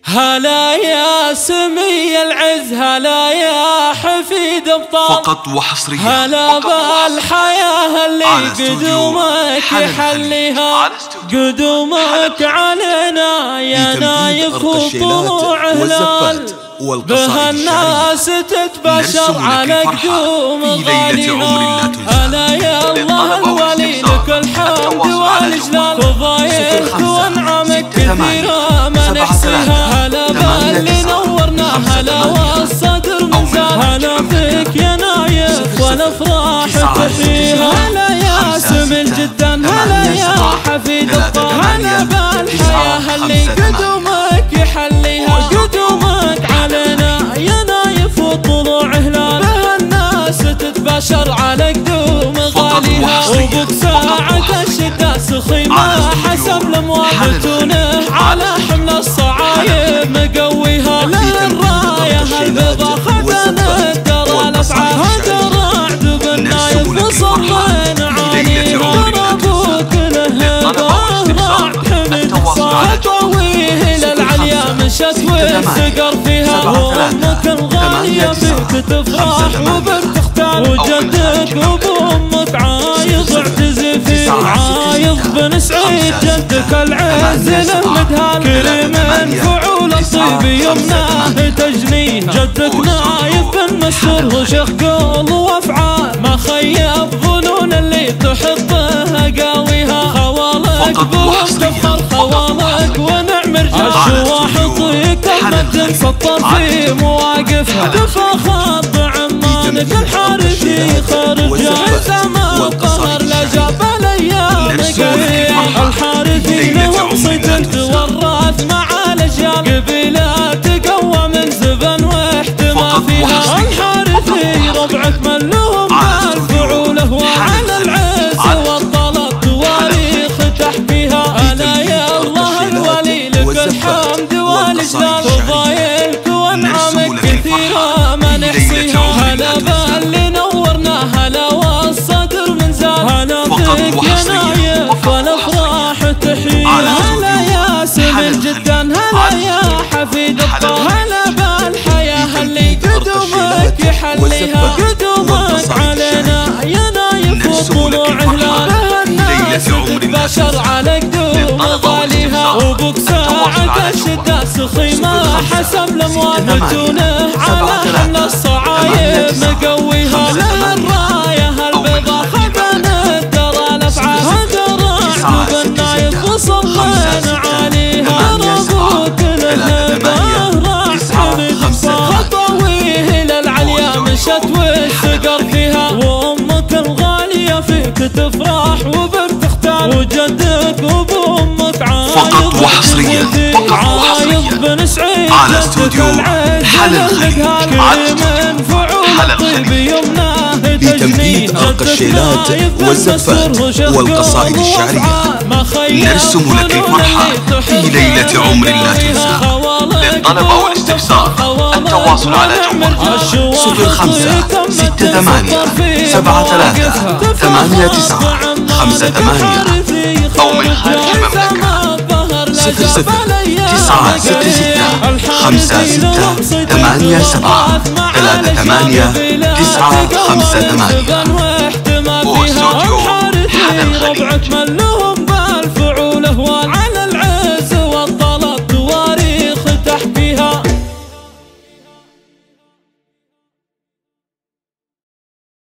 هلا يا سمي العز، هلا يا حفيد ابطال، فقط وحصريا هلا بالحياة اللي قدومك يحليها، قدومك علينا يا نايف وطلوع هلال، بها الناس تتبشر على قدوم غاليها. هلا يا الله الولي لك الحمد والإجلال، فضايلك وانعامك كثيرة ما نحصيها. هلا باللي نورنا، هلا والصدر منزال، هلا فيك يا نايف والافراح تحييها. هلا يا سمي جدا، هلا يا حفيد الطه، هلا بالحياة اللي قدومك يحليها، قدومك علينا يا نايف وطلوع هلال، بها الناس تتباشر على قدوم غاليها، وبك ساعة الشدة سخي ما حسب الاموال بتونه، على حمل الصعايب مقويها. للراية البيضا خدنا الدرى الافعال، هدرعد بالنايف وصلينا عليها، ربوك الهبة رعد حمد خطويه للعليا مشت والسقر فيها، وامك الغالية فيك تفرح وبك تختار، وجدك وبامك عايض اعتزي فيه، عايض بن سعيد جدك العز المدهال، كل من فعول الطيب يمناه تجنيه، جدك نايف بن مسر وشيخ قول وافعال، ما خيب ظنون اللي تحبها قاويها، خوالك بهم تفخر خوالك ونعم رجال، الشواحطيك المجد سطر في مواقفها، تفخر بعمانك الحارثي خرج عز ما القهر لجاب الايام قريح، الحارثي لهم صدق تورث مع الاجيال، قبيلات تقوى من زبن واحتمى فيها، الحارثي ربعك من لهم بالفعوله وعلى العز والطلب تواريخ تحكيها. انا يا الله الولي لك الحمد والاجلال، فضايلك وانعامك كثيره ما نحصيها. هلا باللي نورنا، هلا والصدر منزال، هلا فيك يا نايف والافراح تحييها. هلا يا سمي جدا، هلا يا حفيد الطه، هلا بالحياة اللي قدومك يحليها، قدومك علينا يا نايف وطلوع هلال، بها الناس تتباشر على قدوم غاليها، وبك ساعة الشدة سخي ما حسب الاموال بتونه، على حمل الصعايب مقويها. للراية البيضا خدنا الدرى الافعال، هدرعد بالنايف وصلينا عليها، ربوك الهبة رعد حمد خطويه للعليا مشت والسقر فيها، وامك الغالية فيك تفرح وبك تختار، وجدك وبامك فقط وحصريا بن سعيد على استوديو حل الخليج، من فعول الطيب يمناه بتمديد القشيلات والزفات والقصائد الشعرية، نرسم لك الفرحة في ليلة عمر لا تنسى. للطلب أو الاستفسار التواصل على جوال 0568738958 أو من خارج المملكة 0096868738. واستوديو حل الخليج.